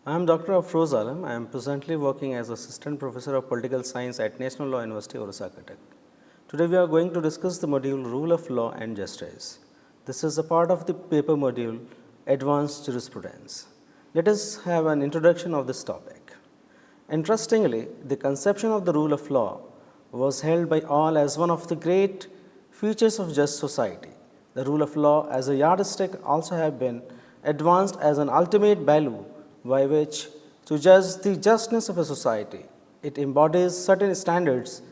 I am Dr. Afroz Alam. I am presently working as Assistant Professor of Political Science at National Law University, Osaka. Today we are going to discuss the module Rule of Law and Justice. This is a part of the paper module Advanced Jurisprudence. Let us have an introduction of this topic. Interestingly, the conception of the rule of law was held by all as one of the great features of just society. The rule of law as a yardstick also have been advanced as an ultimate value by which to judge the justness of a society. It embodies certain standards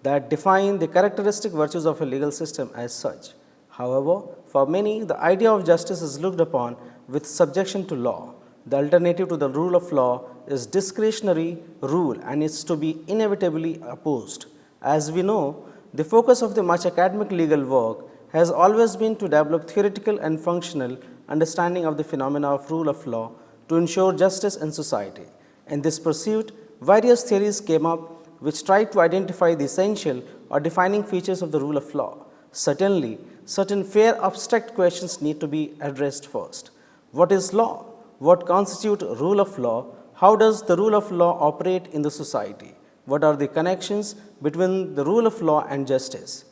that define the characteristic virtues of a legal system as such. However, for many, the idea of justice is looked upon with subjection to law. The alternative to the rule of law is discretionary rule and is to be inevitably opposed. As we know, the focus of the much academic legal work has always been to develop theoretical and functional understanding of the phenomena of rule of law to ensure justice in society. In this pursuit, various theories came up which tried to identify the essential or defining features of the rule of law. Certainly, certain fair abstract questions need to be addressed first. What is law? What constitutes rule of law? How does the rule of law operate in the society? What are the connections between the rule of law and justice?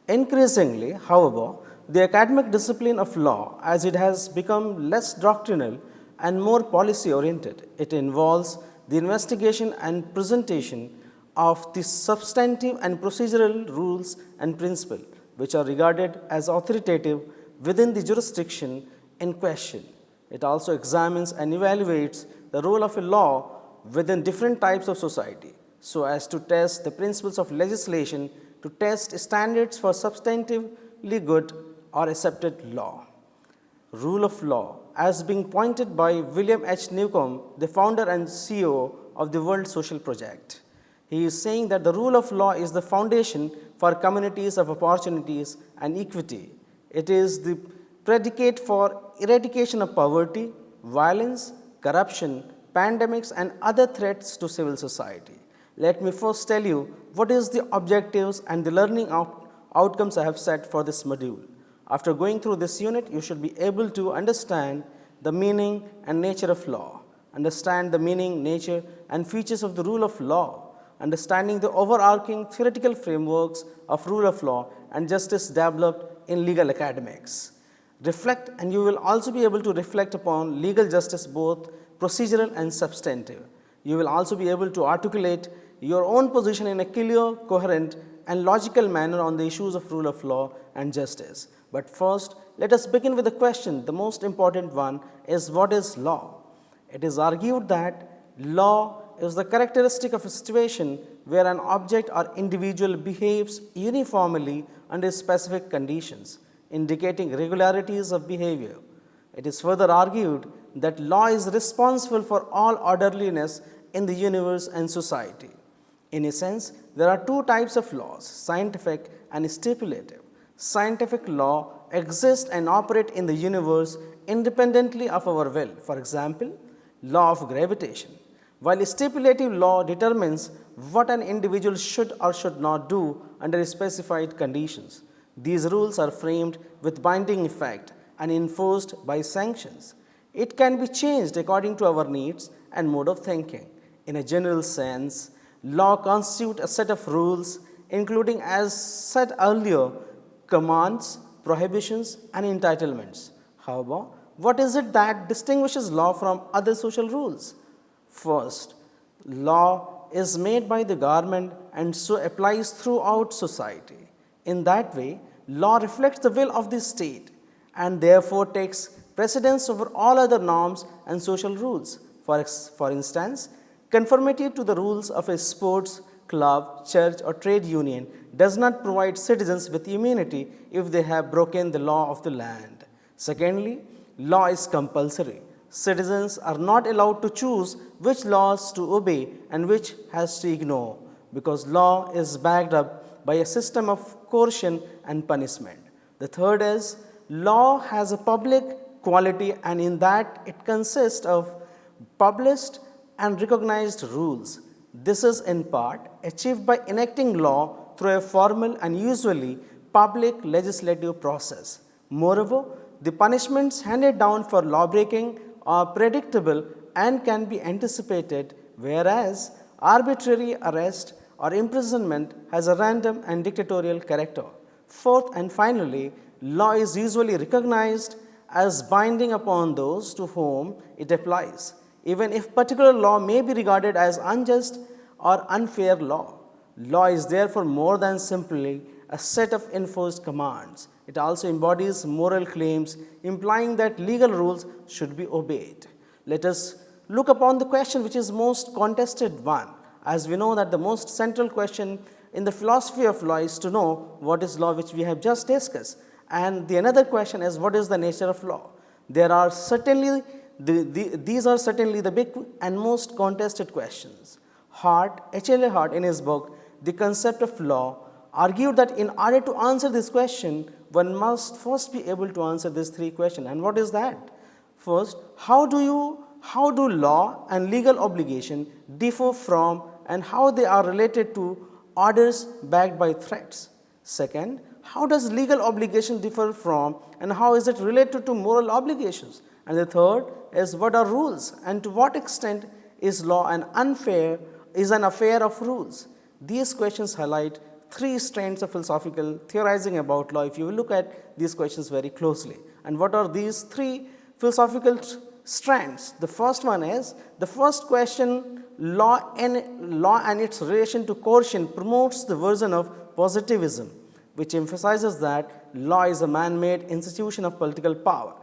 Increasingly, however, the academic discipline of law, as it has become less doctrinal and more policy oriented, it involves the investigation and presentation of the substantive and procedural rules and principles which are regarded as authoritative within the jurisdiction in question. It also examines and evaluates the role of a law within different types of society so as to test the principles of legislation to test standards for substantively good or accepted law. Rule of law, as being pointed by William H. Newcomb, the founder and CEO of the World Social Project. He is saying that the rule of law is the foundation for communities of opportunities and equity. It is the predicate for eradication of poverty, violence, corruption, pandemics, and other threats to civil society. Let me first tell you what is the objectives and the learning outcomes I have set for this module. After going through this unit, you should be able to understand the meaning and nature of law, understand the meaning, nature, and features of the rule of law, understanding the overarching theoretical frameworks of rule of law and justice developed in legal academics. Reflect, and you will also be able to reflect upon legal justice, both procedural and substantive. You will also be able to articulate your own position in a clear, coherent, and logical manner on the issues of rule of law and justice. But first, let us begin with the question. The most important one is, what is law? It is argued that law is the characteristic of a situation where an object or individual behaves uniformly under specific conditions, indicating regularities of behavior. It is further argued that law is responsible for all orderliness in the universe and society. In a sense, there are two types of laws, scientific and stipulative. Scientific law exists and operate in the universe independently of our will. For example, law of gravitation. While stipulative law determines what an individual should or should not do under specified conditions. These rules are framed with binding effect and enforced by sanctions. It can be changed according to our needs and mode of thinking. In a general sense, law constitutes a set of rules, including, as said earlier, commands, prohibitions, and entitlements. However, what is it that distinguishes law from other social rules? First, law is made by the government and so applies throughout society. In that way, law reflects the will of the state and therefore takes precedence over all other norms and social rules. For instance, conformity to the rules of a sports club, church, or trade union does not provide citizens with immunity if they have broken the law of the land. Secondly, law is compulsory. Citizens are not allowed to choose which laws to obey and which has to ignore, because law is backed up by a system of coercion and punishment. The third is, law has a public quality, and in that it consists of published and recognized rules. This is in part achieved by enacting law through a formal and usually public legislative process. Moreover, the punishments handed down for lawbreaking are predictable and can be anticipated, whereas arbitrary arrest or imprisonment has a random and dictatorial character. Fourth and finally, law is usually recognized as binding upon those to whom it applies, even if particular law may be regarded as unjust or unfair law. Law is therefore more than simply a set of enforced commands. It also embodies moral claims, implying that legal rules should be obeyed. Let us look upon the question which is most contested one, as we know that the most central question in the philosophy of law is to know what is law, which we have just discussed, and the another question is what is the nature of law. There are certainly these are certainly the big and most contested questions. H.L.A. Hart, in his book The Concept of Law, argued that in order to answer this question, one must first be able to answer these three questions. And what is that? First, how do law and legal obligation differ from and how they are related to orders backed by threats? Second, how does legal obligation differ from and how is it related to moral obligations? And the third is what are rules and to what extent is law an affair of rules? These questions highlight three strands of philosophical theorizing about law if you look at these questions very closely. And what are these three philosophical strands? The first one is the first question, law and its relation to coercion promotes the version of positivism, which emphasizes that law is a man-made institution of political power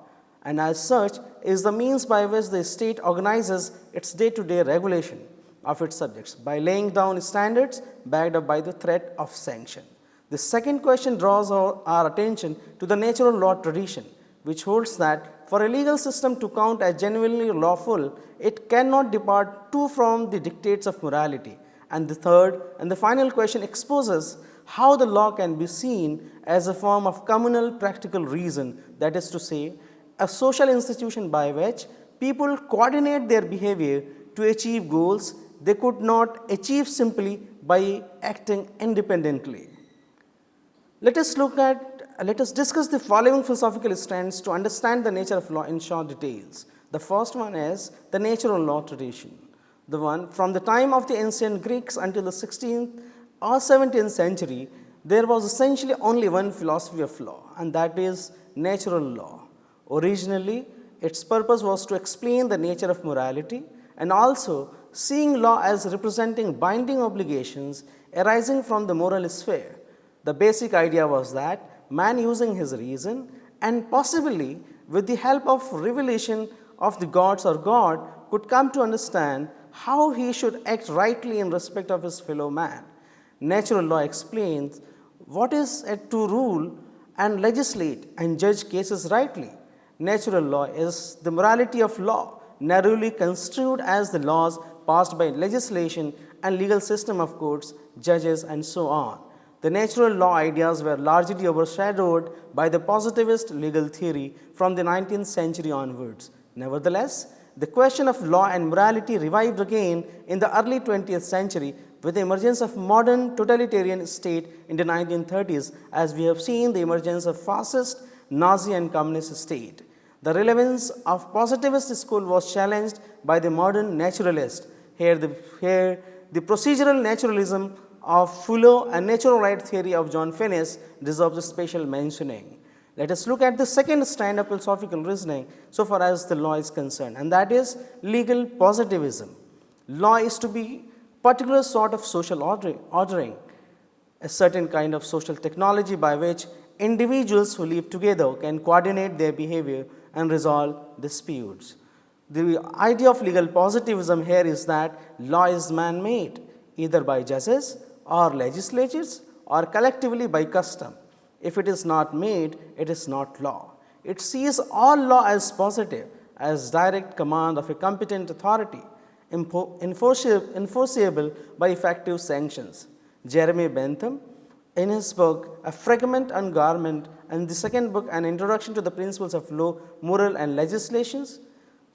and as such is the means by which the state organizes its day-to-day regulation of its subjects by laying down standards backed up by the threat of sanction. The second question draws our attention to the natural law tradition, which holds that for a legal system to count as genuinely lawful, it cannot depart too from the dictates of morality. And the third and the final question exposes how the law can be seen as a form of communal practical reason, that is to say, a social institution by which people coordinate their behavior to achieve goals they could not achieve simply by acting independently. Let us discuss the following philosophical strands to understand the nature of law in short details. The first one is the natural law tradition. The one from the time of the ancient Greeks until the 16th or 17th century, there was essentially only one philosophy of law, and that is natural law. Originally, its purpose was to explain the nature of morality and also seeing law as representing binding obligations arising from the moral sphere. The basic idea was that man, using his reason and possibly with the help of revelation of the gods or God, could come to understand how he should act rightly in respect of his fellow man. Natural law explains what is it to rule and legislate and judge cases rightly. Natural law is the morality of law, narrowly construed as the laws passed by legislation and legal system of courts, judges, and so on. The natural law ideas were largely overshadowed by the positivist legal theory from the 19th century onwards. Nevertheless, the question of law and morality revived again in the early 20th century with the emergence of modern totalitarian state in the 1930s, as we have seen the emergence of fascist, Nazi, and communist state. The relevance of positivist school was challenged by the modern naturalist. Here the procedural naturalism of Fuller and natural right theory of John Finnis deserves a special mentioning. Let us look at the second strand of philosophical reasoning so far as the law is concerned, and that is legal positivism. Law is to be particular sort of social ordering, a certain kind of social technology by which individuals who live together can coordinate their behavior and resolve disputes. The idea of legal positivism here is that law is man-made, either by judges or legislatures or collectively by custom. If it is not made, it is not law. It sees all law as positive, as direct command of a competent authority, enforceable by effective sanctions. Jeremy Bentham, in his book A Fragment on Government, and the second book An Introduction to the Principles of Law, Moral and Legislations,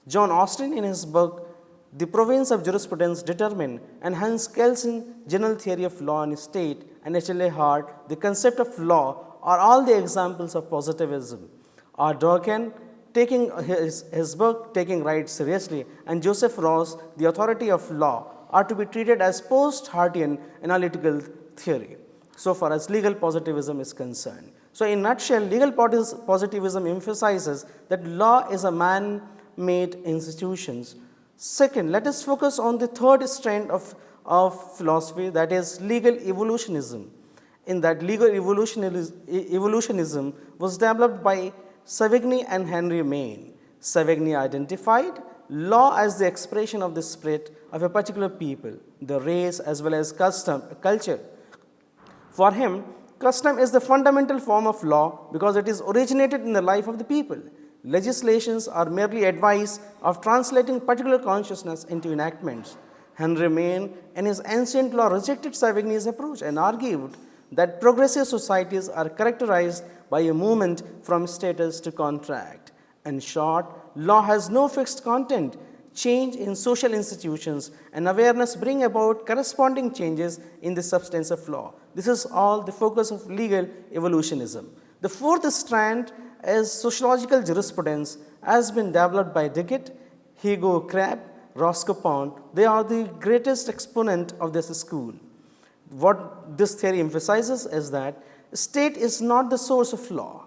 John Austin, in his book The Province of Jurisprudence, determined, and Hans Kelsen, General Theory of Law and State, and H.L.A. Hart, The Concept of Law, are all the examples of positivism. R. Durkheim, taking his book, Taking Rights Seriously, and Joseph Ross, The Authority of Law, are to be treated as post-Hartian analytical theory, so far as legal positivism is concerned. So, in a nutshell, legal positivism emphasizes that law is a man-made institution. Second, let us focus on the third strand of philosophy, that is legal evolutionism. In that, legal evolutionism was developed by Savigny and Henry Maine. Savigny identified law as the expression of the spirit of a particular people, the race as well as culture. For him, custom is the fundamental form of law because it is originated in the life of the people. Legislations are merely advice of translating particular consciousness into enactments. Henry Maine, in his Ancient Law, rejected Savigny's approach and argued that progressive societies are characterized by a movement from status to contract. In short, law has no fixed content. Change in social institutions and awareness bring about corresponding changes in the substance of law. This is all the focus of legal evolutionism. The fourth strand is sociological jurisprudence, has been developed by Dickett, Hugo Crabb, Roscoe Pound. They are the greatest exponent of this school. What this theory emphasizes is that state is not the source of law,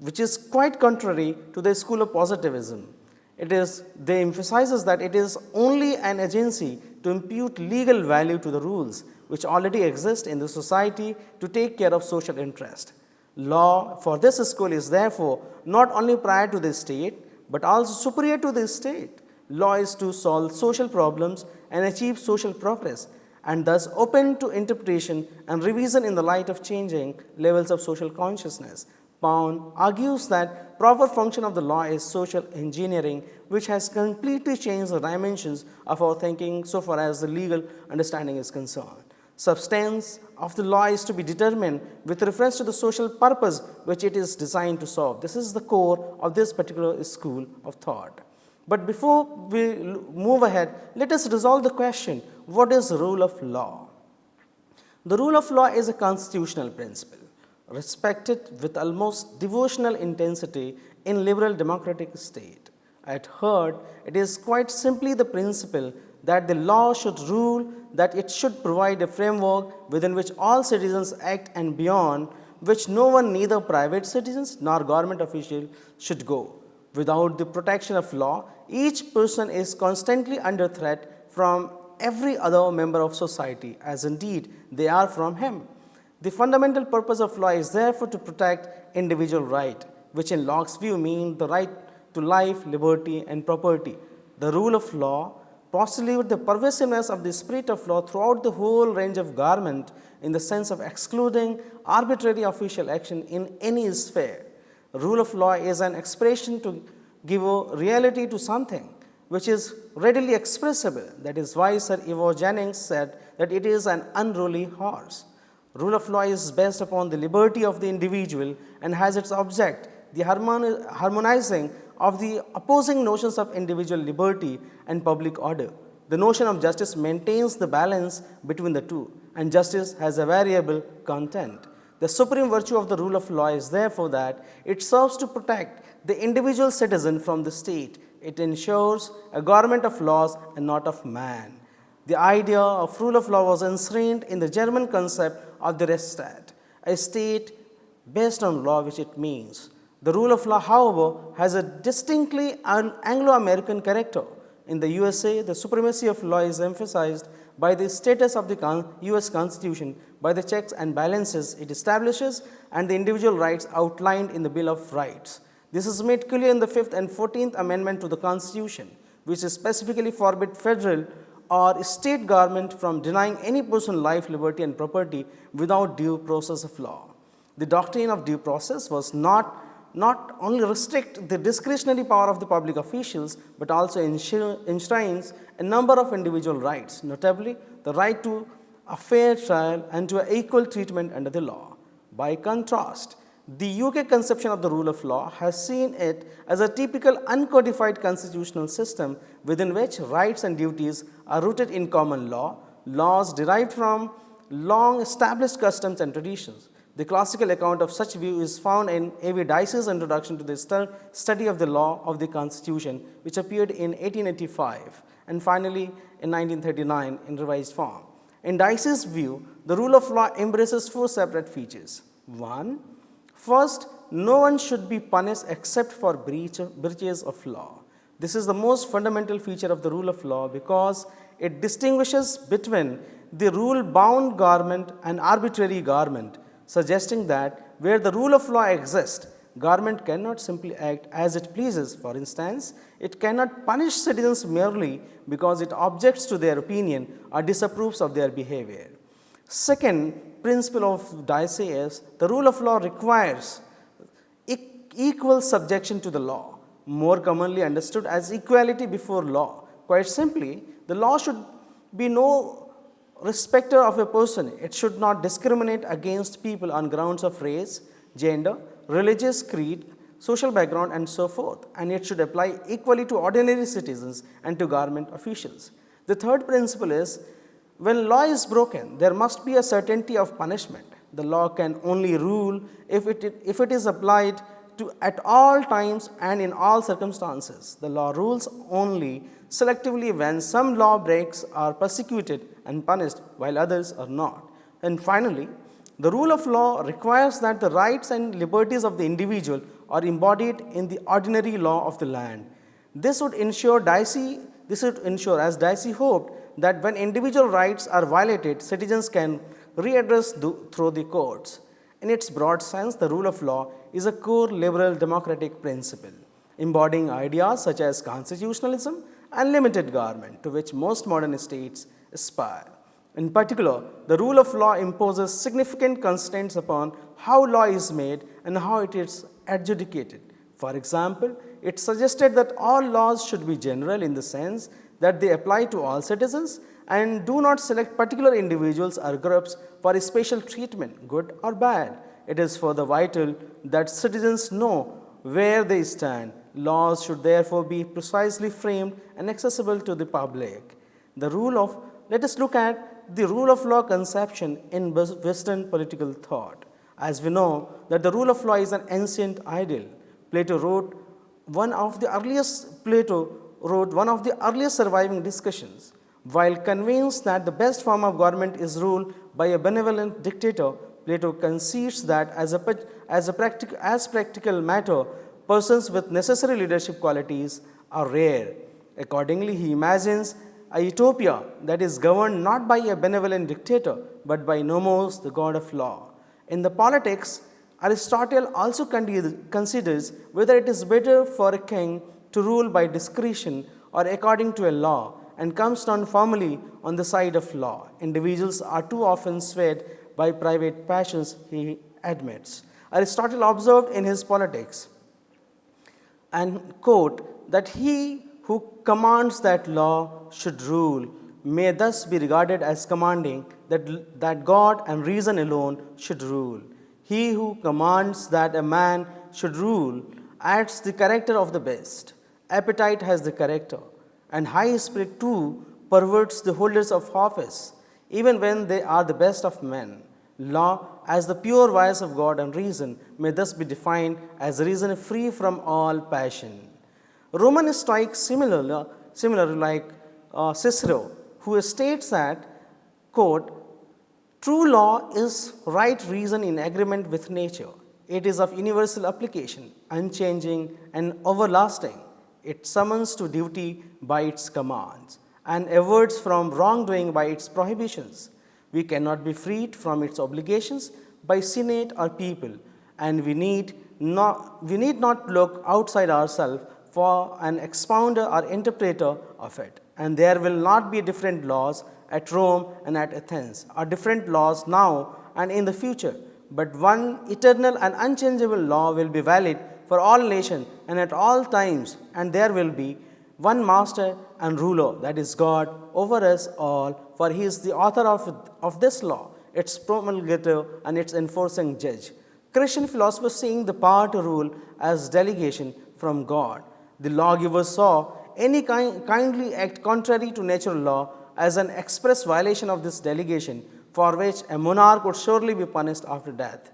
which is quite contrary to the school of positivism. They emphasizes that it is only an agency to impute legal value to the rules which already exist in the society to take care of social interest. Law for this school is therefore not only prior to the state but also superior to the state. Law is to solve social problems and achieve social progress, and thus open to interpretation and revision in the light of changing levels of social consciousness. Pound argues that proper function of the law is social engineering, which has completely changed the dimensions of our thinking so far as the legal understanding is concerned. Substance of the law is to be determined with reference to the social purpose which it is designed to solve. This is the core of this particular school of thought. But before we move ahead, let us resolve the question, what is the rule of law? The rule of law is a constitutional principle, respected with almost devotional intensity in liberal democratic state. At heart, it is quite simply the principle that the law should rule, that it should provide a framework within which all citizens act and beyond which no one, neither private citizens nor government official, should go. Without the protection of law, each person is constantly under threat from every other member of society, as indeed they are from him. The fundamental purpose of law is therefore to protect individual right, which in Locke's view mean the right to life, liberty, and property. The rule of law postulates the pervasiveness of the spirit of law throughout the whole range of government in the sense of excluding arbitrary official action in any sphere. Rule of law is an expression to give a reality to something which is readily expressible. That is why Sir Ivo Jennings said that it is an unruly horse. Rule of law is based upon the liberty of the individual and has its object the harmonizing of the opposing notions of individual liberty and public order. The notion of justice maintains the balance between the two, and justice has a variable content. The supreme virtue of the rule of law is therefore that it serves to protect the individual citizen from the state. It ensures a government of laws and not of man. The idea of rule of law was enshrined in the German concept of the Rechtsstaat, a state based on law, which it means. The rule of law, however, has a distinctly Anglo-American character. In the USA, the supremacy of law is emphasized by the status of the US Constitution, by the checks and balances it establishes, and the individual rights outlined in the Bill of Rights. This is made clear in the 5th and 14th Amendment to the Constitution, which specifically forbid federal or state government from denying any person life, liberty, and property without due process of law. The doctrine of due process was not only restrict the discretionary power of the public officials, but also enshrines a number of individual rights, notably the right to a fair trial and to equal treatment under the law. By contrast, the UK conception of the rule of law has seen it as a typical uncodified constitutional system within which rights and duties are rooted in common law, laws derived from long established customs and traditions. The classical account of such view is found in A.V. Dicey's introduction to the study of the law of the Constitution, which appeared in 1885 and finally in 1939 in revised form. In Dicey's view, the rule of law embraces four separate features. 1. First, no one should be punished except for breaches of law. This is the most fundamental feature of the rule of law because it distinguishes between the rule-bound government and arbitrary government, suggesting that where the rule of law exists, government cannot simply act as it pleases. For instance, it cannot punish citizens merely because it objects to their opinion or disapproves of their behavior. Second principle of Dicey is the rule of law requires equal subjection to the law, more commonly understood as equality before law. Quite simply, the law should be no respecter of a person. It should not discriminate against people on grounds of race, gender, religious creed, social background and so forth, and it should apply equally to ordinary citizens and to government officials. The third principle is when law is broken, there must be a certainty of punishment. The law can only rule if it is applied to at all times and in all circumstances. The law rules only selectively when some law breaks are persecuted and punished while others are not. And finally, the rule of law requires that the rights and liberties of the individual are embodied in the ordinary law of the land. This would ensure, as Dicey hoped, that when individual rights are violated, citizens can readdress through the courts. In its broad sense, the rule of law is a core liberal democratic principle, embodying ideas such as constitutionalism and limited government, to which most modern states aspire. In particular, the rule of law imposes significant constraints upon how law is made and how it is adjudicated. For example, it suggested that all laws should be general in the sense that they apply to all citizens and do not select particular individuals or groups for a special treatment, good or bad. It is further vital that citizens know where they stand. Laws should therefore be precisely framed and accessible to the public. Let us look at the rule of law conception in Western political thought. As we know that the rule of law is an ancient ideal. Plato wrote one of the earliest surviving discussions. While convinced that the best form of government is rule by a benevolent dictator, Plato concedes that as practical matter, persons with necessary leadership qualities are rare. Accordingly, he imagines a utopia that is governed not by a benevolent dictator, but by Nomos, the god of law. In the politics, Aristotle also considers whether it is better for a king to rule by discretion or according to a law, and comes down firmly on the side of law. Individuals are too often swayed by private passions, he admits. Aristotle observed in his Politics, and quote, that he who commands that law should rule may thus be regarded as commanding that God and reason alone should rule. He who commands that a man should rule adds the character of the best. Appetite has the character, and high spirit too perverts the holders of office, even when they are the best of men. Law, as the pure voice of God and reason, may thus be defined as reason free from all passion. Roman Stoics similarly like Cicero, who states that, quote, true law is right reason in agreement with nature. It is of universal application, unchanging and everlasting. It summons to duty by its commands and averts from wrongdoing by its prohibitions. We cannot be freed from its obligations by senate or people, and we need not look outside ourselves for an expounder or interpreter of it. And there will not be different laws at Rome and at Athens, or different laws now and in the future, but one eternal and unchangeable law will be valid for all nations and at all times, and there will be one master and ruler, that is God, over us all, for he is the author of this law, its promulgator and its enforcing judge. Christian philosophers seeing the power to rule as delegation from God. The lawgiver saw any kindly act contrary to natural law as an express violation of this delegation, for which a monarch would surely be punished after death.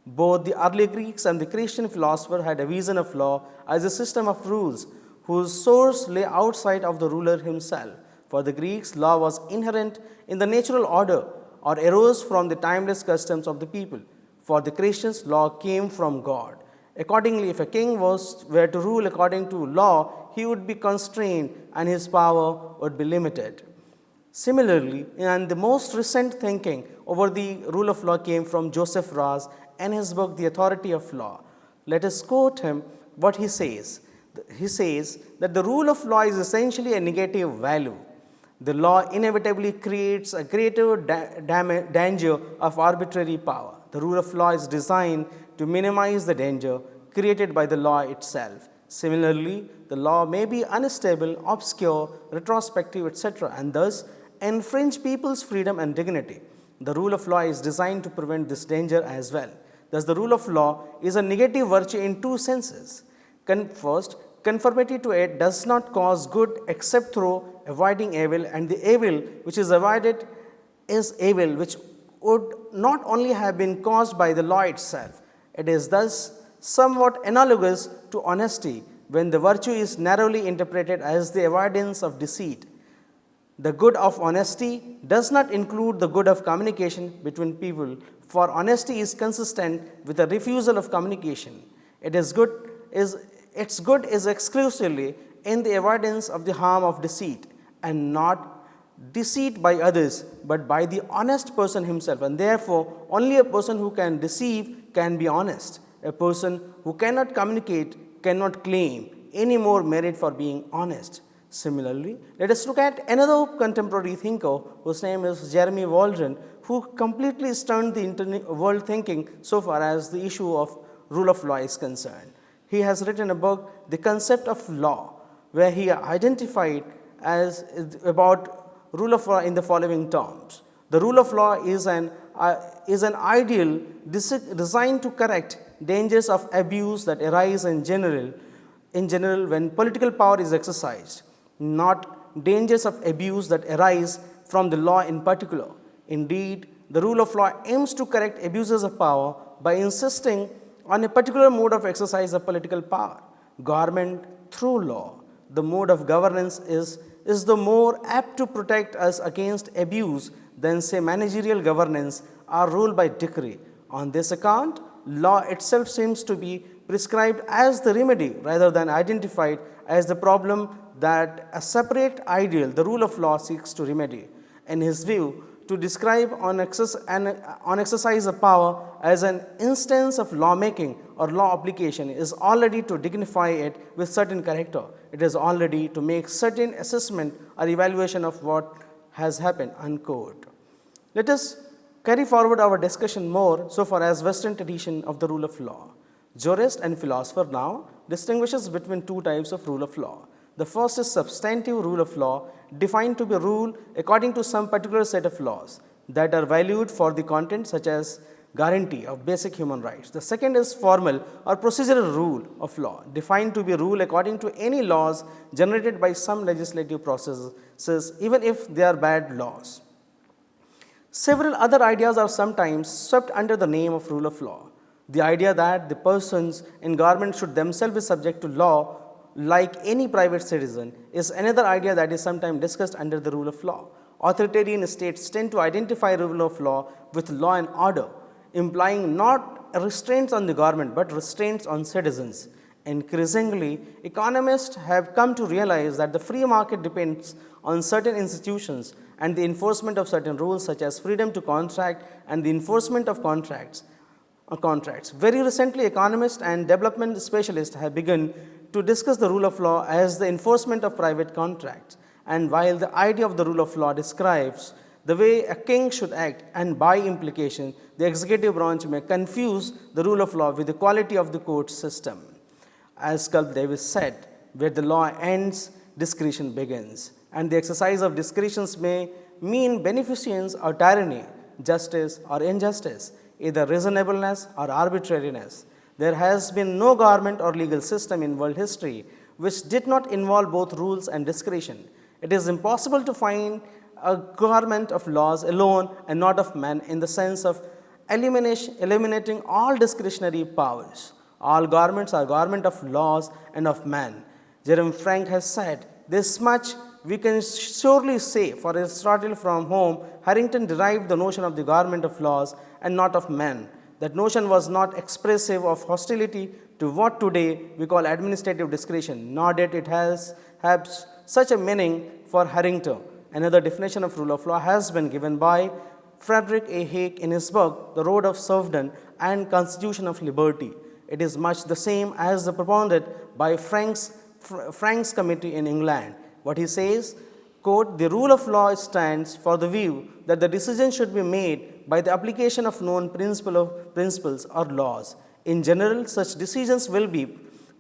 Both the early Greeks and the Christian philosopher had a vision of law as a system of rules whose source lay outside of the ruler himself. For the Greeks, law was inherent in the natural order or arose from the timeless customs of the people. For the Christians, law came from God. Accordingly, if a king were to rule according to law, he would be constrained and his power would be limited. Similarly, in the most recent thinking over the rule of law came from Joseph Raz and his book, The Authority of Law. Let us quote him what he says. He says that the rule of law is essentially a negative value. The law inevitably creates a greater danger of arbitrary power. The rule of law is designed to minimize the danger created by the law itself. Similarly, the law may be unstable, obscure, retrospective, etc., and thus infringe people's freedom and dignity. The rule of law is designed to prevent this danger as well. Thus, the rule of law is a negative virtue in two senses. First, conformity to it does not cause good except through avoiding evil, and the evil which is avoided is evil which would not only have been caused by the law itself. It is thus somewhat analogous to honesty when the virtue is narrowly interpreted as the avoidance of deceit. The good of honesty does not include the good of communication between people, for honesty is consistent with the refusal of communication. Its good is exclusively in the avoidance of the harm of deceit, and not deceit by others, but by the honest person himself, and therefore only a person who can deceive can be honest. A person who cannot communicate cannot claim any more merit for being honest. Similarly, let us look at another contemporary thinker whose name is Jeremy Waldron, who completely stunned the world thinking so far as the issue of rule of law is concerned. He has written a book, The Concept of Law, where he identified as about rule of law in the following terms. The rule of law is an ideal designed to correct dangers of abuse that arise in general when political power is exercised, not dangers of abuse that arise from the law in particular. Indeed, the rule of law aims to correct abuses of power by insisting on a particular mode of exercise of political power. Government through law, the mode of governance is the more apt to protect us against abuse than, say, managerial governance or rule by decree. On this account, law itself seems to be prescribed as the remedy rather than identified as the problem that a separate ideal, the rule of law, seeks to remedy. In his view, to describe on exercise of power as an instance of lawmaking or law application is already to dignify it with certain character. It is already to make certain assessment or evaluation of what has happened, unquote. Let us carry forward our discussion more so far as Western tradition of the rule of law. Jurist and philosopher now distinguishes between two types of rule of law. The first is substantive rule of law, defined to be rule according to some particular set of laws that are valued for the content, such as guarantee of basic human rights. The second is formal or procedural rule of law, defined to be rule according to any laws generated by some legislative processes, even if they are bad laws. Several other ideas are sometimes swept under the name of rule of law. The idea that the persons in government should themselves be subject to law like any private citizen is another idea that is sometimes discussed under the rule of law. Authoritarian states tend to identify rule of law with law and order, implying not restraints on the government but restraints on citizens. Increasingly, economists have come to realize that the free market depends on certain institutions and the enforcement of certain rules, such as freedom to contract and the enforcement of contracts. Very recently, economists and development specialists have begun to discuss the rule of law as the enforcement of private contracts. And while the idea of the rule of law describes the way a king should act, and by implication, the executive branch may confuse the rule of law with the quality of the court system. As Culp Davis said, where the law ends, discretion begins. And the exercise of discretions may mean beneficence or tyranny, justice or injustice, either reasonableness or arbitrariness. There has been no government or legal system in world history which did not involve both rules and discretion. It is impossible to find a government of laws alone and not of men in the sense of eliminating all discretionary powers. All governments are government of laws and of man. Jerome Frank has said, this much we can surely say for Aristotle from whom Harrington derived the notion of the government of laws and not of men. That notion was not expressive of hostility to what today we call administrative discretion, nor did it has such a meaning for Harrington. Another definition of rule of law has been given by Frederick A. Hayek in his book, The Road of Serfdom and Constitution of Liberty. It is much the same as the propounded by Frank's committee in England. What he says, quote, the rule of law stands for the view that the decision should be made by the application of known principles or laws. In general, such decisions will be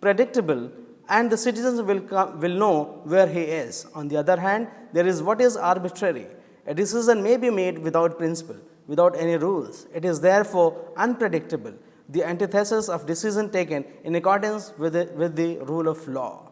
predictable and the citizens will know where he is. On the other hand, there is what is arbitrary. A decision may be made without principle, without any rules. It is therefore unpredictable, the antithesis of decision taken in accordance with the rule of law.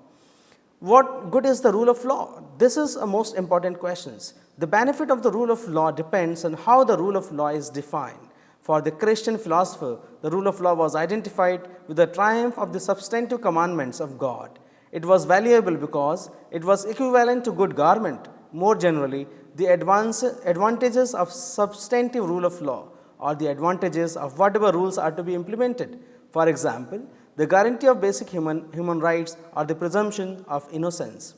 What good is the rule of law? This is a most important question. The benefit of the rule of law depends on how the rule of law is defined. For the Christian philosopher, the rule of law was identified with the triumph of the substantive commandments of God. It was valuable because it was equivalent to good government. More generally, the advantages of substantive rule of law or the advantages of whatever rules are to be implemented. For example, the guarantee of basic human rights or the presumption of innocence.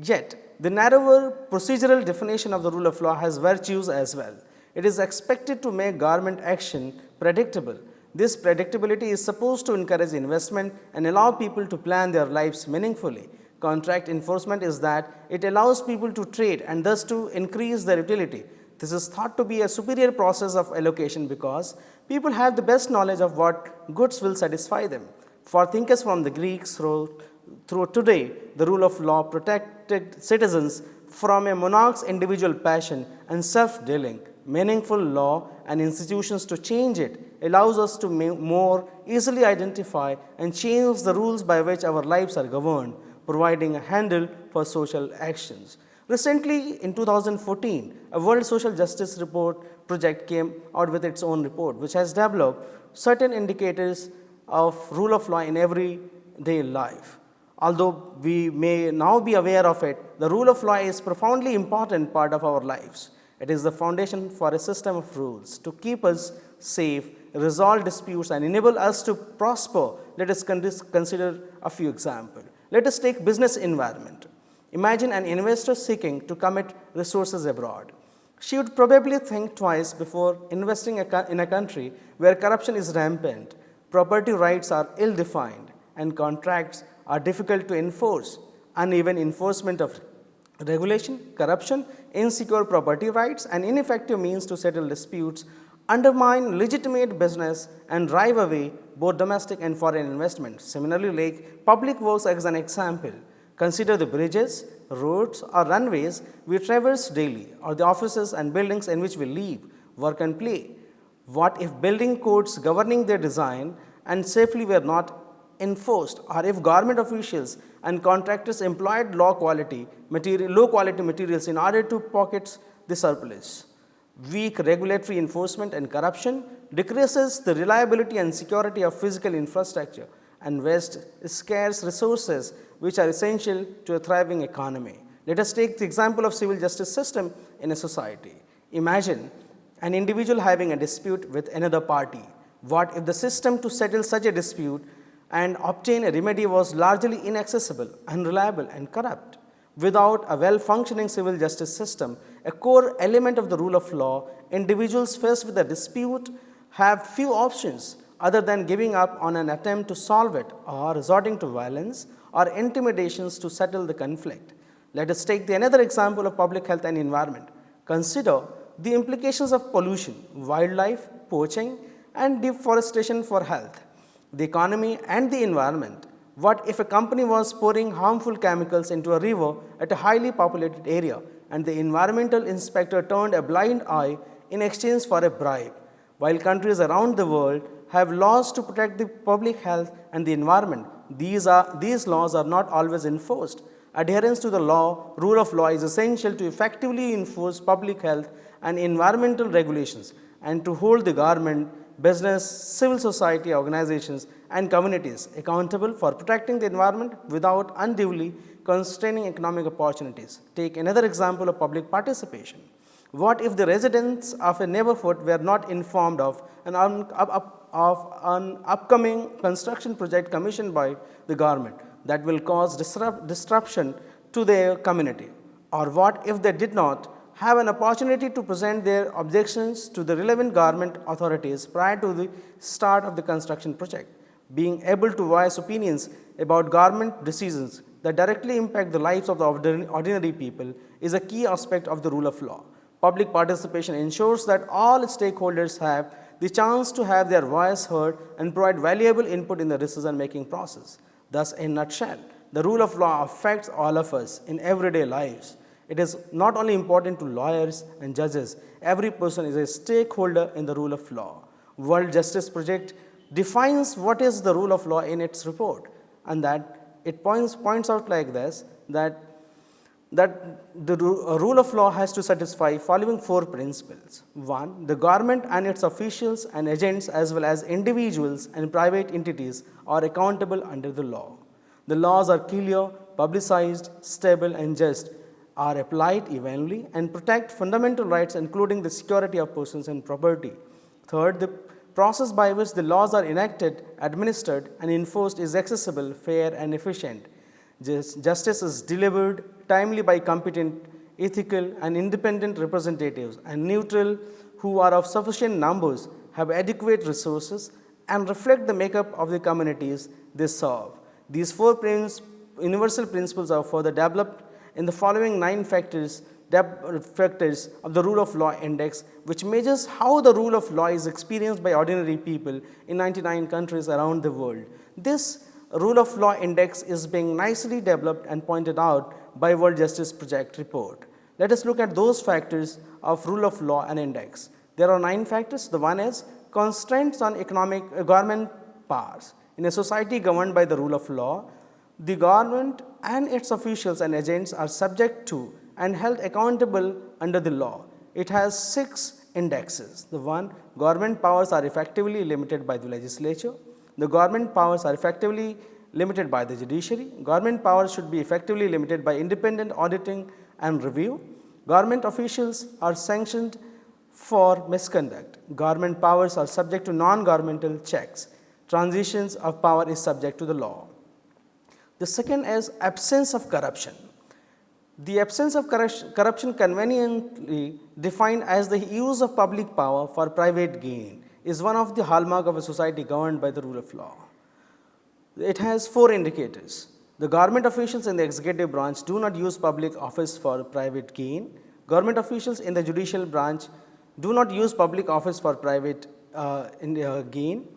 Yet, the narrower procedural definition of the rule of law has virtues as well. It is expected to make government action predictable. This predictability is supposed to encourage investment and allow people to plan their lives meaningfully. Contract enforcement is that it allows people to trade and thus to increase their utility. This is thought to be a superior process of allocation because people have the best knowledge of what goods will satisfy them. For thinkers from the Greeks through today, the rule of law protected citizens from a monarch's individual passion and self-dealing. Meaningful law and institutions to change it allows us to more easily identify and change the rules by which our lives are governed, providing a handle for social actions. Recently, in 2014, a World Social Justice Report project came out with its own report, which has developed certain indicators of rule of law in everyday life. Although we may now be aware of it, the rule of law is a profoundly important part of our lives. It is the foundation for a system of rules to keep us safe, resolve disputes, and enable us to prosper. Let us consider a few examples. Let us take business environment. Imagine an investor seeking to commit resources abroad. She would probably think twice before investing in a country where corruption is rampant, property rights are ill-defined, and contracts are difficult to enforce. Uneven enforcement of regulation, corruption, insecure property rights, and ineffective means to settle disputes undermine legitimate business and drive away both domestic and foreign investment. Similarly, like public works as an example. Consider the bridges, roads, or runways we traverse daily, or the offices and buildings in which we live, work, and play. What if building codes governing their design and safely were not enforced, or if government officials and contractors employed low quality materials in order to pocket the surplus? Weak regulatory enforcement and corruption decreases the reliability and security of physical infrastructure and waste scarce resources which are essential to a thriving economy. Let us take the example of civil justice system in a society. Imagine an individual having a dispute with another party. What if the system to settle such a dispute and obtain a remedy was largely inaccessible, unreliable, and corrupt? Without a well-functioning civil justice system, a core element of the rule of law, individuals faced with a dispute have few options other than giving up on an attempt to solve it or resorting to violence or intimidations to settle the conflict. Let us take another example of public health and environment. Consider the implications of pollution, wildlife, poaching, and deforestation for health, the economy, and the environment. What if a company was pouring harmful chemicals into a river at a highly populated area and the environmental inspector turned a blind eye in exchange for a bribe? While countries around the world have laws to protect the public health and the environment, these laws are not always enforced. Adherence to the rule of law is essential to effectively enforce public health and environmental regulations. and to hold the government, business, civil society organizations and communities accountable for protecting the environment without unduly constraining economic opportunities. Take another example of public participation. What if the residents of a neighborhood were not informed of an upcoming construction project commissioned by the government that will cause disruption to their community? Or what if they did not have an opportunity to present their objections to the relevant government authorities prior to the start of the construction project? Being able to voice opinions about government decisions that directly impact the lives of the ordinary people is a key aspect of the rule of law. Public participation ensures that all stakeholders have the chance to have their voice heard and provide valuable input in the decision-making process. Thus, in a nutshell, the rule of law affects all of us in everyday lives. It is not only important to lawyers and judges, every person is a stakeholder in the rule of law. World Justice Project defines what is the rule of law in its report, and that it points out like this, that the rule of law has to satisfy following 4 principles. 1. The government and its officials and agents as well as individuals and private entities are accountable under the law. The laws are clear, publicized, stable and just, are applied evenly and protect fundamental rights including the security of persons and property. Third, the process by which the laws are enacted, administered and enforced is accessible, fair and efficient. Justice is delivered timely by competent, ethical and independent representatives and neutral who are of sufficient numbers, have adequate resources and reflect the makeup of the communities they serve. These 4 universal principles are further developed in the following 9 factors of the Rule of Law Index, which measures how the rule of law is experienced by ordinary people in 99 countries around the world. This Rule of Law Index is being nicely developed and pointed out by World Justice Project report. Let us look at those factors of Rule of Law and Index. There are 9 factors. The one is constraints on government powers. In a society governed by the rule of law, the government and its officials and agents are subject to and held accountable under the law. It has 6 indexes. The one, government powers are effectively limited by the legislature. The government powers are effectively limited by the judiciary. Government powers should be effectively limited by independent auditing and review. Government officials are sanctioned for misconduct. Government powers are subject to non-governmental checks. Transitions of power is subject to the law. The second is absence of corruption. The absence of corruption, conveniently defined as the use of public power for private gain, is one of the hallmark of a society governed by the rule of law. It has 4 indicators. The government officials in the executive branch do not use public office for private gain. Government officials in the judicial branch do not use public office for private gain.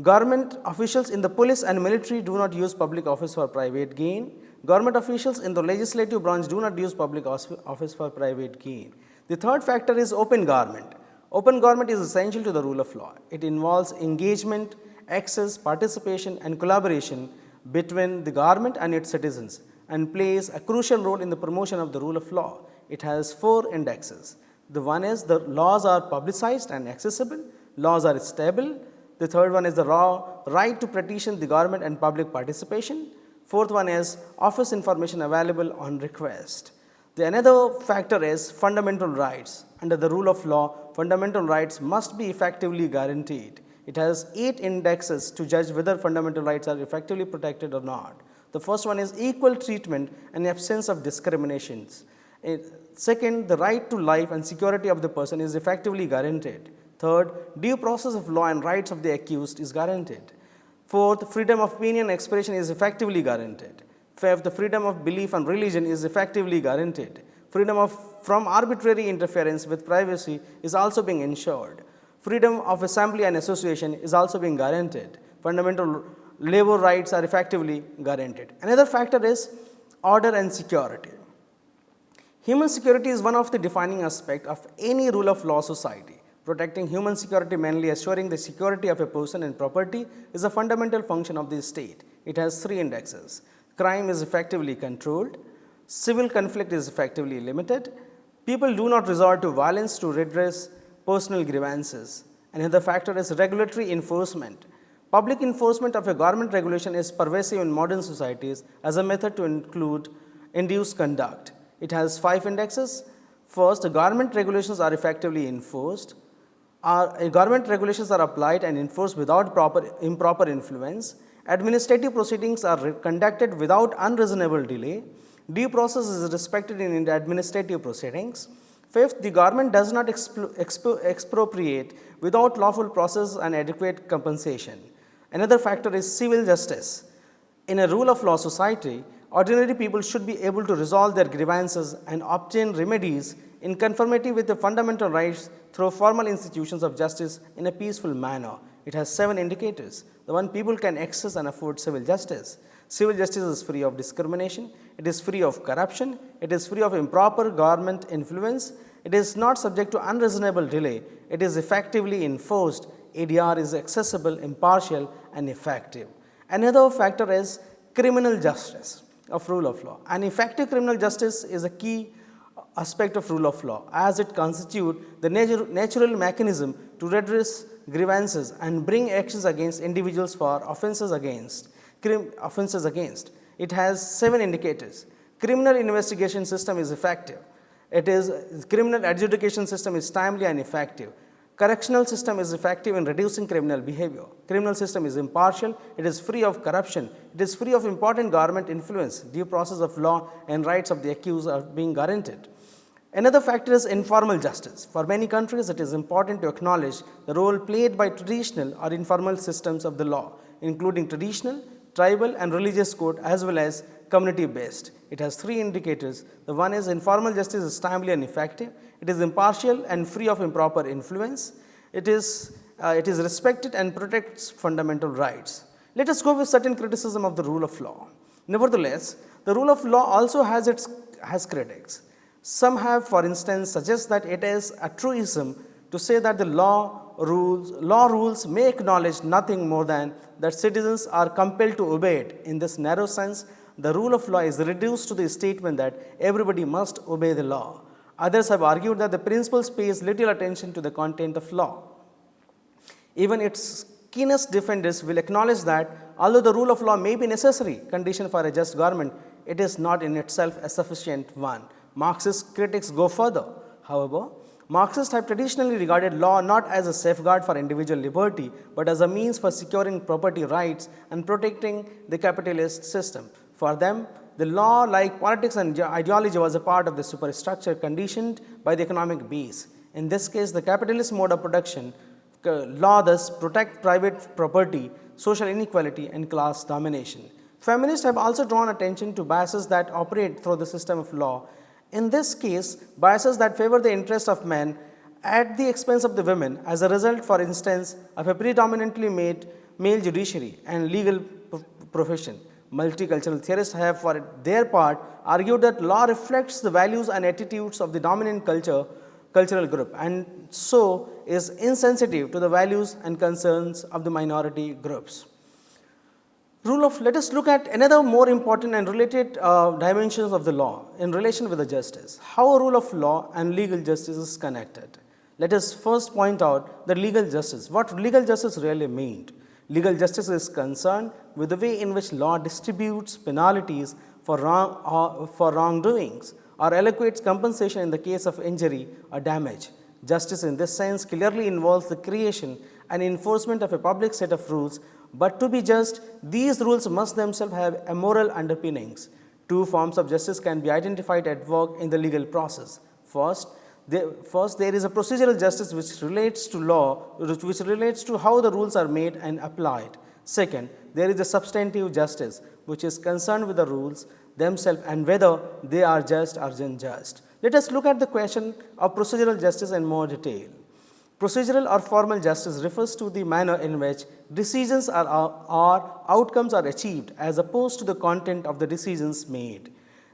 Government officials in the police and military do not use public office for private gain. Government officials in the legislative branch do not use public office for private gain. The third factor is open government. Open government is essential to the rule of law. It involves engagement, access, participation and collaboration between the government and its citizens and plays a crucial role in the promotion of the rule of law. It has 4 indexes. The one is the laws are publicized and accessible, laws are stable. The third one is the right to petition the government and public participation. Fourth one is office information available on request. The another factor is fundamental rights. Under the rule of law, fundamental rights must be effectively guaranteed. It has 8 indexes to judge whether fundamental rights are effectively protected or not. The first one is equal treatment and absence of discriminations. Second, the right to life and security of the person is effectively guaranteed. Third, due process of law and rights of the accused is guaranteed. Fourth, freedom of opinion and expression is effectively guaranteed. Fifth, the freedom of belief and religion is effectively guaranteed. Freedom from arbitrary interference with privacy is also being ensured. Freedom of assembly and association is also being guaranteed. Fundamental labor rights are effectively guaranteed. Another factor is order and security. Human security is one of the defining aspects of any rule of law society. Protecting human security, mainly assuring the security of a person and property, is a fundamental function of the state. It has 3 indexes. Crime is effectively controlled. Civil conflict is effectively limited. People do not resort to violence to redress personal grievances. Another factor is regulatory enforcement. Public enforcement of a government regulation is pervasive in modern societies as a method to induce conduct. It has 5 indexes. First, government regulations are effectively enforced. Government regulations are applied and enforced without improper influence. Administrative proceedings are conducted without unreasonable delay. Due process is respected in administrative proceedings. Fifth, the government does not expropriate without lawful process and adequate compensation. Another factor is civil justice. In a rule of law society, ordinary people should be able to resolve their grievances and obtain remedies in conformity with the fundamental rights through formal institutions of justice in a peaceful manner. It has 7 indicators. The one people can access and afford civil justice. Civil justice is free of discrimination, it is free of corruption, it is free of improper government influence, it is not subject to unreasonable delay, it is effectively enforced, ADR is accessible, impartial and effective. Another factor is criminal justice of rule of law. An effective criminal justice is a key aspect of rule of law as it constitutes the natural mechanism to redress grievances and bring actions against individuals for offenses against. It has 7 indicators. Criminal investigation system is effective. Criminal adjudication system is timely and effective. Correctional system is effective in reducing criminal behavior. Criminal system is impartial, it is free of corruption, it is free of important government influence, due process of law and rights of the accused are being guaranteed. Another factor is informal justice. For many countries, it is important to acknowledge the role played by traditional or informal systems of the law, including traditional, tribal and religious court as well as community based. It has 3 indicators. The one is informal justice is timely and effective. It is impartial and free of improper influence. It is respected and protects fundamental rights. Let us go with certain criticism of the rule of law. Nevertheless, the rule of law also has critics. Some have, for instance, suggest that it is a truism to say that the law rules may acknowledge nothing more than that citizens are compelled to obey it. In this narrow sense, the rule of law is reduced to the statement that everybody must obey the law. Others have argued that the principle pays little attention to the content of law. Even its keenest defenders will acknowledge that although the rule of law may be necessary condition for a just government, it is not in itself a sufficient one. Marxist critics go further. However, Marxists have traditionally regarded law not as a safeguard for individual liberty, but as a means for securing property rights and protecting the capitalist system. For them, the law, like politics and ideology, was a part of the superstructure conditioned by the economic base. In this case, the capitalist mode of production, law thus protect private property, social inequality and class domination. Feminists have also drawn attention to biases that operate through the system of law. In this case, biases that favor the interests of men at the expense of the women as a result, for instance, of a predominantly male judiciary and legal profession. Multicultural theorists have, for their part, argued that law reflects the values and attitudes of the dominant cultural group and so is insensitive to the values and concerns of the minority groups. Let us look at another more important and related dimensions of the law in relation with the justice. How a rule of law and legal justice is connected. Let us first point out the legal justice. What legal justice really means. Legal justice is concerned with the way in which law distributes penalties for wrongdoings or allocates compensation in the case of injury or damage. Justice in this sense clearly involves the creation and enforcement of a public set of rules, but to be just, these rules must themselves have moral underpinnings. 2 forms of justice can be identified at work in the legal process. First, there is a procedural justice which relates to law, which relates to how the rules are made and applied. Second, there is a substantive justice which is concerned with the rules themselves and whether they are just or unjust. Let us look at the question of procedural justice in more detail. Procedural or formal justice refers to the manner in which decisions or outcomes are achieved as opposed to the content of the decisions made.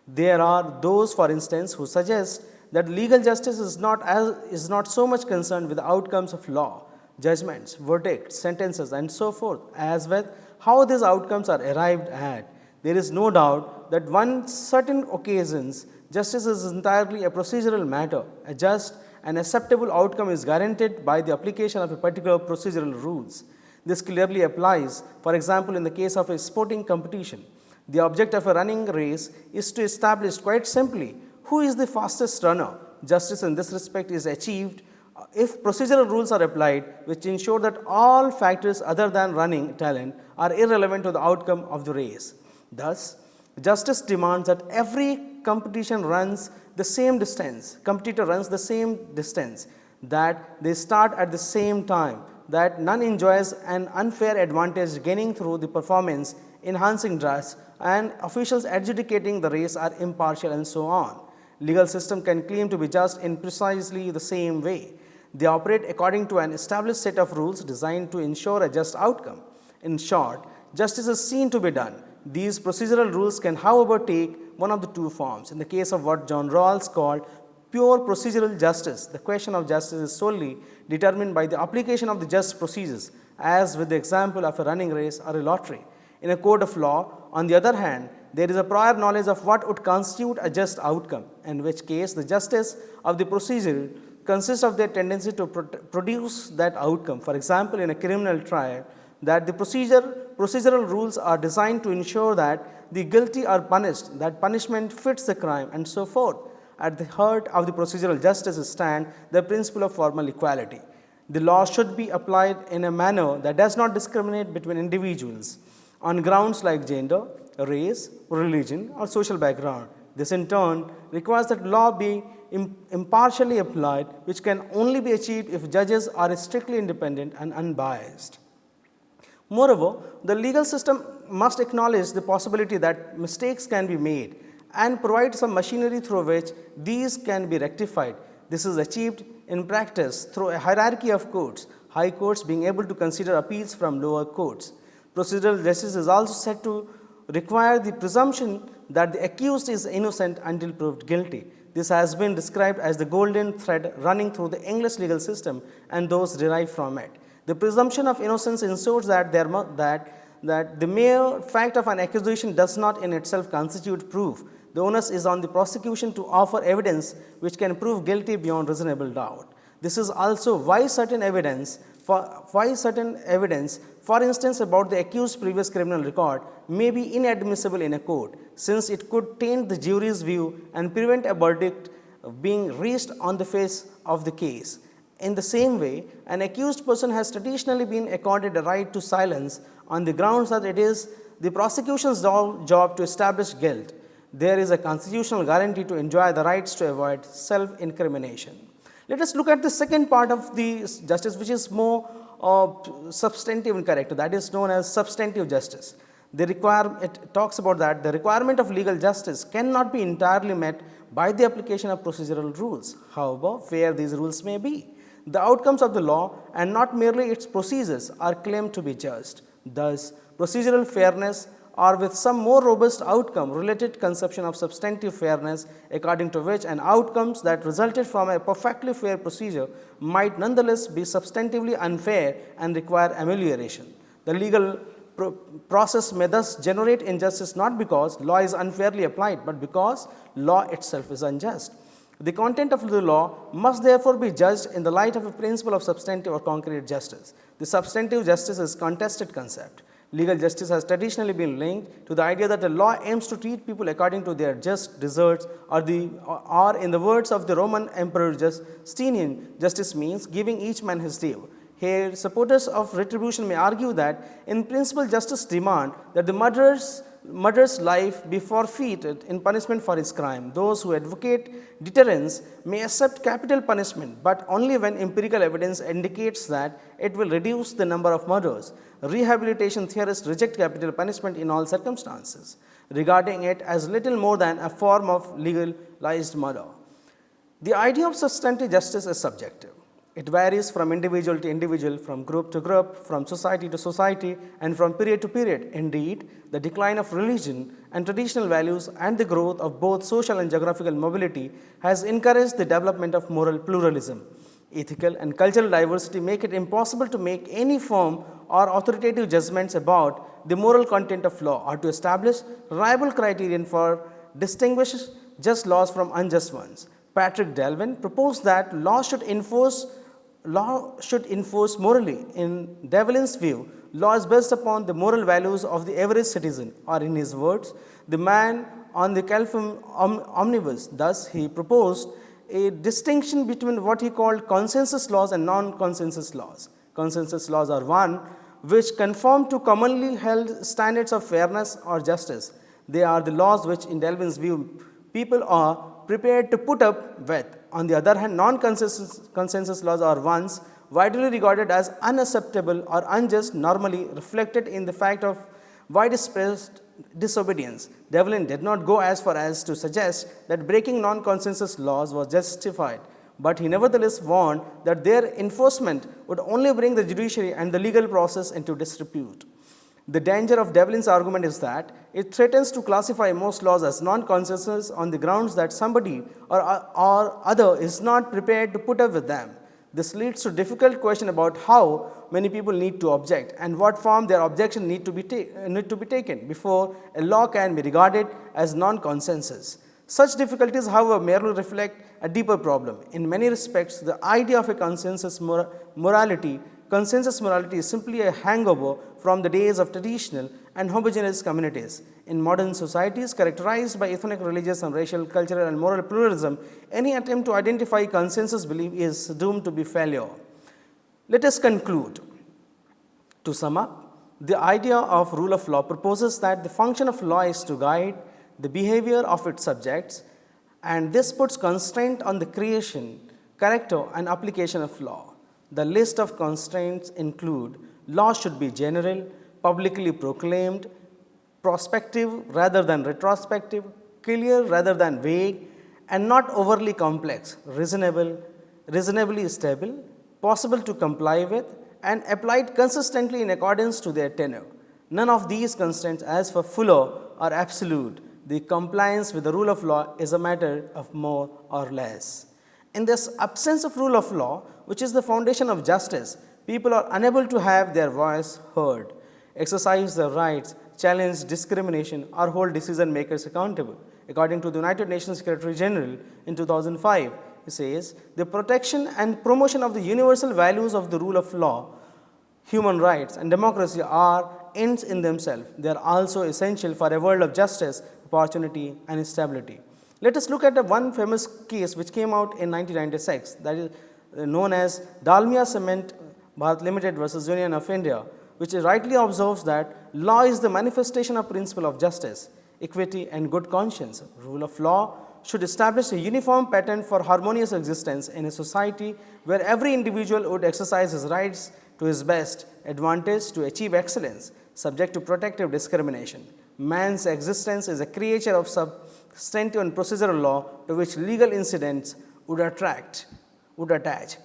There are those, for instance, who suggest that legal justice is not so much concerned with the outcomes of law, judgments, verdicts, sentences and so forth, as with how these outcomes are arrived at. There is no doubt that on certain occasions, justice is entirely a procedural matter, a just an acceptable outcome is guaranteed by the application of a particular procedural rules. This clearly applies, for example, in the case of a sporting competition. The object of a running race is to establish quite simply who is the fastest runner. Justice in this respect is achieved if procedural rules are applied which ensure that all factors other than running talent are irrelevant to the outcome of the race. Thus, justice demands that every competitor runs the same distance, that they start at the same time, that none enjoys an unfair advantage gaining through the performance enhancing drugs, and officials adjudicating the race are impartial, and so on. Legal system can claim to be just in precisely the same way. They operate according to an established set of rules designed to ensure a just outcome. In short, justice is seen to be done. These procedural rules can, however, take one of the two forms. In the case of what John Rawls called pure procedural justice, the question of justice is solely determined by the application of the just procedures, as with the example of a running race or a lottery. In a court of law, on the other hand, there is a prior knowledge of what would constitute a just outcome, in which case the justice of the procedure consists of their tendency to produce that outcome. For example, in a criminal trial, that the procedural rules are designed to ensure that the guilty are punished, that punishment fits the crime, and so forth. At the heart of the procedural justice stands the principle of formal equality. The law should be applied in a manner that does not discriminate between individuals on grounds like gender, race, religion, or social background. This in turn requires that law be impartially applied, which can only be achieved if judges are strictly independent and unbiased. Moreover, the legal system must acknowledge the possibility that mistakes can be made and provide some machinery through which these can be rectified. This is achieved in practice through a hierarchy of courts, high courts being able to consider appeals from lower courts. Procedural justice is also said to require the presumption that the accused is innocent until proved guilty. This has been described as the golden thread running through the English legal system and those derived from it. The presumption of innocence ensures that the mere fact of an accusation does not in itself constitute proof. The onus is on the prosecution to offer evidence which can prove guilty beyond reasonable doubt. This is also why certain evidence, for instance about the accused's previous criminal record, may be inadmissible in a court, since it could taint the jury's view and prevent a verdict being reached on the face of the case. In the same way, an accused person has traditionally been accorded a right to silence on the grounds that it is the prosecution's job to establish guilt. There is a constitutional guarantee to enjoy the rights to avoid self-incrimination. Let us look at the second part of the justice, which is more substantive in character, that is known as substantive justice. It talks about that the requirement of legal justice cannot be entirely met by the application of procedural rules, however fair these rules may be. The outcomes of the law and not merely its procedures are claimed to be just. Thus, procedural fairness or with some more robust outcome related conception of substantive fairness, according to which an outcomes that resulted from a perfectly fair procedure might nonetheless be substantively unfair and require amelioration. The legal process may thus generate injustice not because law is unfairly applied, but because law itself is unjust. The content of the law must therefore be judged in the light of a principle of substantive or concrete justice. The substantive justice is a contested concept. Legal justice has traditionally been linked to the idea that the law aims to treat people according to their just deserts, or in the words of the Roman Emperor Justinian, justice means giving each man his due. Here, supporters of retribution may argue that in principle justice demands that the murderer's life be forfeited in punishment for his crime. Those who advocate deterrence may accept capital punishment, but only when empirical evidence indicates that it will reduce the number of murders. Rehabilitation theorists reject capital punishment in all circumstances, regarding it as little more than a form of legalized murder. The idea of substantive justice is subjective. It varies from individual to individual, from group to group, from society to society, and from period to period. Indeed, the decline of religion and traditional values and the growth of both social and geographical mobility has encouraged the development of moral pluralism. Ethical and cultural diversity make it impossible to make any firm or authoritative judgments about the moral content of law, or to establish reliable criterion for distinguish just laws from unjust ones. Patrick Delvin proposed that law should enforce morally. In Devlin's view, law is based upon the moral values of the average citizen, or in his words, the man on the Calvin omnibus. Thus, he proposed a distinction between what he called consensus laws and non-consensus laws. Consensus laws are one which conform to commonly held standards of fairness or justice. They are the laws which, in Delvin's view, people are prepared to put up with. On the other hand, non-consensus laws are ones widely regarded as unacceptable or unjust, normally reflected in the fact of widespread disobedience. Devlin did not go as far as to suggest that breaking non-consensus laws was justified, but he nevertheless warned that their enforcement would only bring the judiciary and the legal process into disrepute. The danger of Devlin's argument is that it threatens to classify most laws as non-consensus on the grounds that somebody or other is not prepared to put up with them. This leads to difficult question about how many people need to object and what form their objection need to be taken before a law can be regarded as non-consensus. Such difficulties, however, merely reflect a deeper problem. In many respects, the idea of a consensus morality is simply a hangover from the days of traditional and homogeneous communities. In modern societies characterized by ethnic, religious, and racial, cultural, and moral pluralism, any attempt to identify consensus belief is doomed to be failure. Let us conclude. To sum up, the idea of rule of law proposes that the function of law is to guide the behavior of its subjects, and this puts constraint on the creation, character, and application of law. The list of constraints include: law should be general, publicly proclaimed, prospective rather than retrospective, clear rather than vague, and not overly complex, reasonably stable, possible to comply with, and applied consistently in accordance to their tenor. None of these constraints, as for Fuller, are absolute. The compliance with the rule of law is a matter of more or less. In this absence of rule of law, which is the foundation of justice, people are unable to have their voice heard, exercise their rights, challenge discrimination, or hold decision makers accountable. According to the United Nations Secretary General in 2005, he says, the protection and promotion of the universal values of the rule of law, human rights, and democracy are ends in themselves. They are also essential for a world of justice, opportunity, and stability. Let us look at one famous case which came out in 1996, that is known as Dalmia Cement Bharat Limited versus Union of India, which rightly observes that law is the manifestation of principle of justice, equity, and good conscience. Rule of law should establish a uniform pattern for harmonious existence in a society where every individual would exercise his rights to his best advantage to achieve excellence, subject to protective discrimination. Man's existence is a creature of substantive and procedural law to which legal incidents would attach.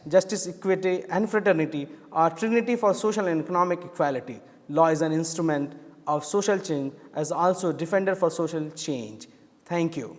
Justice, equity, and fraternity are trinity for social and economic equality. Law is an instrument of social change as also a defender for social change. Thank you.